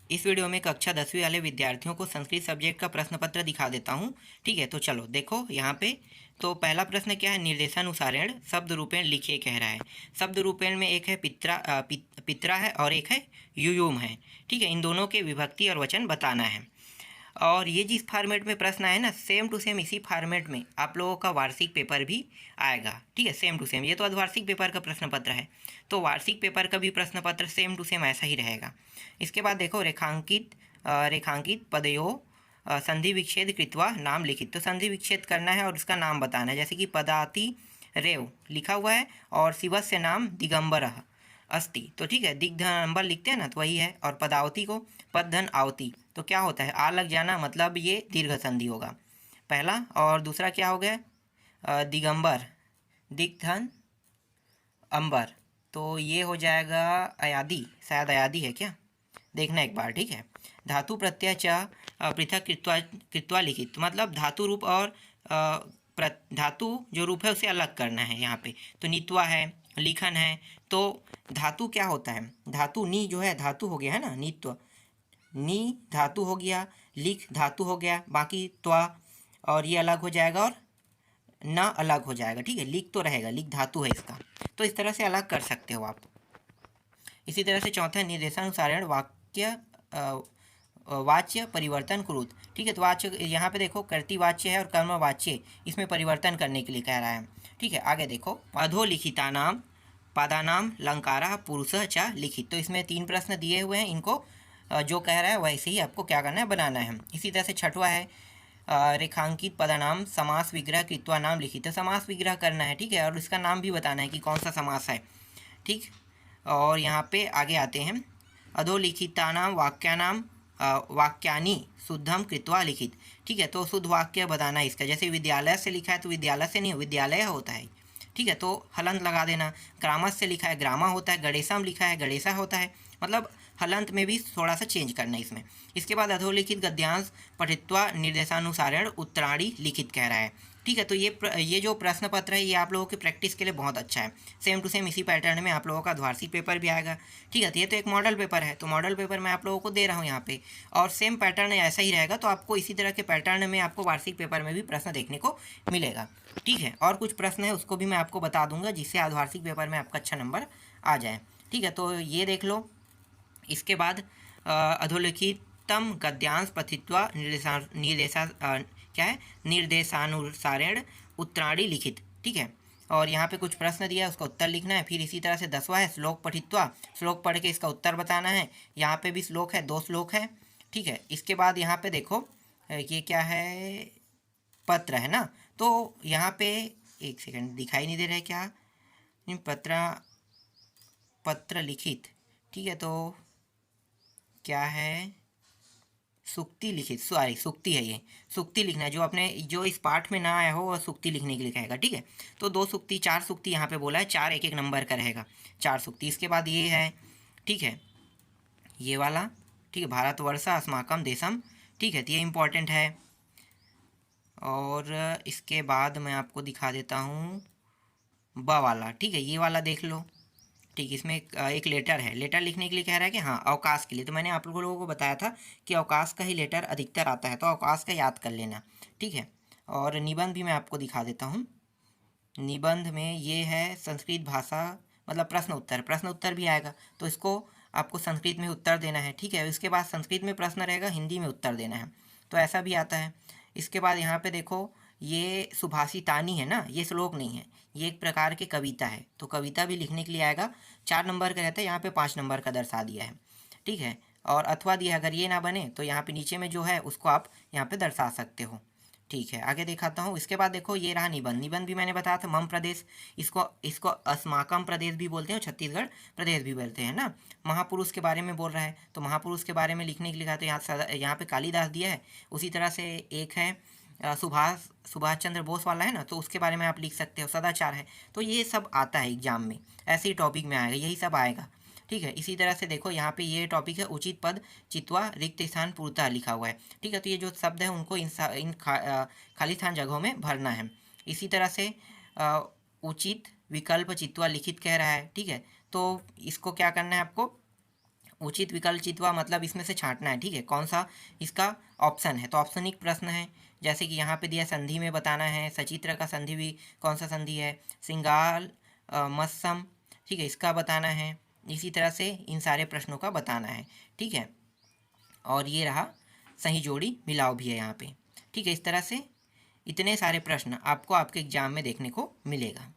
इस वीडियो में कक्षा 10वीं वाले विद्यार्थियों को संस्कृत सब्जेक्ट का प्रश्न पत्र दिखा देता हूँ। ठीक है, तो चलो देखो यहाँ पे। तो पहला प्रश्न क्या है, निर्देशानुसारेण शब्द रूपेण लिखिए कह रहा है। शब्द रूपेण में एक है पित्रा है और एक है युयुम है। ठीक है, इन दोनों के विभक्ति और वचन बताना है। और ये जिस फॉर्मेट में प्रश्न आए ना, सेम टू सेम इसी फॉर्मेट में आप लोगों का वार्षिक पेपर भी आएगा। ठीक है, सेम टू सेम। ये तो अर्धवार्षिक पेपर का प्रश्न पत्र है, तो वार्षिक पेपर का भी प्रश्न पत्र सेम टू सेम ऐसा ही रहेगा। इसके बाद देखो, रेखांकित पदयोः संधि विच्छेद कृत्वा नाम लिखित। तो संधि विच्छेद करना है और उसका नाम बताना है। जैसे कि पदाति रेव लिखा हुआ है और शिवस्य नाम दिगंबरः अस्ति। तो ठीक है, दिग्धंबर लिखते हैं ना, तो वही है। और पदावती को पदधन आवती, तो क्या होता है, आ लग जाना, मतलब ये दीर्घ संधि होगा पहला। और दूसरा क्या हो गया, दिगंबर, दिग्धन अंबर, तो ये हो जाएगा अयादि, शायद अयादि है क्या, देखना एक बार। ठीक है, धातु प्रत्यय च पृथक कृत्वा लिखित, मतलब धातु रूप और धातु जो रूप है उसे अलग करना है यहाँ पे। तो नीत्वा है, लिखन है। तो धातु क्या होता है, धातु नी जो है धातु हो गया है ना, नीत्व, नी धातु हो गया, लिख धातु हो गया, बाकी त्वा और ये अलग हो जाएगा और न अलग हो जाएगा। ठीक है, लिख तो रहेगा, लिख धातु है इसका, तो इस तरह से अलग कर सकते हो आप। इसी तरह से चौथा है निर्देशानुसारेण वाक्य वाच्य परिवर्तन कुरुत। ठीक है, तो वाच्य यहाँ पे देखो कर्ती वाच्य है और कर्म वाच्य, इसमें परिवर्तन करने के लिए कह रहा है। ठीक है, आगे देखो, अधोलिखितानाम पादानाम लंकारा पुरुषः च लिखित। तो इसमें 3 प्रश्न दिए हुए हैं, इनको जो कह रहा है वैसे ही आपको क्या करना है, बनाना है। इसी तरह से छठवा है रेखांकित पदानाम समास विग्रह कृत्वा नाम लिखित। तो समास विग्रह करना है, ठीक है, और इसका नाम भी बताना है कि कौन सा समास है। ठीक, और यहाँ पे आगे आते हैं, अधोलिखितानाम वाक्यानाम वाक्यानि शुद्धम कृत्वा लिखित। ठीक है, तो शुद्ध वाक्य बताना है इसका। जैसे विद्यालय से लिखा है तो विद्यालय से नहीं, विद्यालय होता है। ठीक है, तो हलंत लगा देना। ग्रामस से लिखा है ग्रामा होता है, गणेशम लिखा है गणेशा होता है, मतलब हलंत में भी थोड़ा सा चेंज करना है इसमें। इसके बाद अधोलिखित गद्यांश पठित्वा निर्देशानुसारेण उत्तराणी लिखित कह रहा है। ठीक है, तो ये जो प्रश्न पत्र है ये आप लोगों की प्रैक्टिस के लिए बहुत अच्छा है। सेम टू सेम इसी पैटर्न में आप लोगों का वार्षिक पेपर भी आएगा। ठीक है, तो ये तो एक मॉडल पेपर है, तो मॉडल पेपर मैं आप लोगों को दे रहा हूँ यहाँ पे, और सेम पैटर्न ऐसा ही रहेगा। तो आपको इसी तरह के पैटर्न में आपको वार्षिक पेपर में भी प्रश्न देखने को मिलेगा। ठीक है, और कुछ प्रश्न है उसको भी मैं आपको बता दूंगा, जिससे आज वार्षिक पेपर में आपका अच्छा नंबर आ जाए। ठीक है, तो ये देख लो। इसके बाद अधोलिखितम गद्यांश पठित्वा क्या है, निर्देशानुसारेण उत्तराणी लिखित। ठीक है, और यहाँ पे कुछ प्रश्न दिया है, उसका उत्तर लिखना है। फिर इसी तरह से 10वां है श्लोक पठित्वा, श्लोक पढ़ के इसका उत्तर बताना है। यहाँ पे भी श्लोक है, 2 श्लोक है। ठीक है, इसके बाद यहाँ पे देखो, ये क्या है, पत्र है ना, तो यहाँ पे एक सेकंड, दिखाई नहीं दे रहा है क्या, पत्र लिखित। ठीक है, तो क्या है, सुक्ति लिखित, सॉरी सुक्ति है, ये सुक्ति लिखना है। जो अपने जो इस पाठ में ना आया हो वह सुक्ति लिखने के लिए कहेगा। ठीक है, तो 2 सुक्ति 4 सुक्ति यहाँ पे बोला है, 4 एक एक नंबर का रहेगा, 4 सुक्ति। इसके बाद ये है, ठीक है, ये वाला, ठीक है, भारतवर्ष अस्माकम देशम। ठीक है, तो ये इम्पोर्टेंट है। और इसके बाद मैं आपको दिखा देता हूँ ब वाला। ठीक है, ये वाला देख लो। ठीक, इसमें एक लेटर है, लेटर लिखने के लिए कह रहा है कि हाँ अवकाश के लिए। तो मैंने आप लोगों को बताया था कि अवकाश का ही लेटर अधिकतर आता है, तो अवकाश का याद कर लेना। ठीक है, और निबंध भी मैं आपको दिखा देता हूँ। निबंध में ये है संस्कृत भाषा, मतलब प्रश्न उत्तर, प्रश्न उत्तर भी आएगा, तो इसको आपको संस्कृत में उत्तर देना है। ठीक है, इसके बाद संस्कृत में प्रश्न रहेगा, हिंदी में उत्तर देना है, तो ऐसा भी आता है। इसके बाद यहाँ पे देखो, ये सुभाषितानी है ना, ये श्लोक नहीं है, ये एक प्रकार की कविता है, तो कविता भी लिखने के लिए आएगा। 4 नंबर का रहता है, यहाँ पे 5 नंबर का दर्शा दिया है। ठीक है, और अथवा दिया, अगर ये ना बने तो यहाँ पे नीचे में जो है उसको आप यहाँ पे दर्शा सकते हो। ठीक है, आगे दिखाता हूँ। इसके बाद देखो, ये रहा निबंध। निबंध भी मैंने बताया था, मम प्रदेश, इसको इसको अस्माकम प्रदेश भी बोलते हैं, छत्तीसगढ़ प्रदेश भी बोलते हैं ना। महापुरुष के बारे में बोल रहा है, तो महापुरुष के बारे में लिखने के लिए कहा, तो यहाँ पे कालिदास दिया है। उसी तरह से एक है सुभाष चंद्र बोस वाला है ना, तो उसके बारे में आप लिख सकते हो। सदाचार है, तो ये सब आता है एग्जाम में, ऐसे ही टॉपिक में आएगा, यही सब आएगा। ठीक है, इसी तरह से देखो, यहाँ पे ये टॉपिक है, उचित पद चित्वा रिक्त स्थान पूर्ता लिखा हुआ है। ठीक है, तो ये जो शब्द है उनको इन खाली स्थान जगहों में भरना है। इसी तरह से उचित विकल्प चित्वा लिखित कह रहा है। ठीक है, तो इसको क्या करना है आपको, उचित विकल्प चितवा मतलब इसमें से छांटना है, ठीक है, कौन सा इसका ऑप्शन है। तो ऑप्शनिक प्रश्न है, जैसे कि यहाँ पे दिया संधि में बताना है। सचित्र का संधि भी कौन सा संधि है, सिंगाल मत्सम, ठीक है, इसका बताना है। इसी तरह से इन सारे प्रश्नों का बताना है, ठीक है। और ये रहा सही जोड़ी मिलाओ भी है यहाँ पे, ठीक है। इस तरह से इतने सारे प्रश्न आपको आपके एग्जाम में देखने को मिलेगा।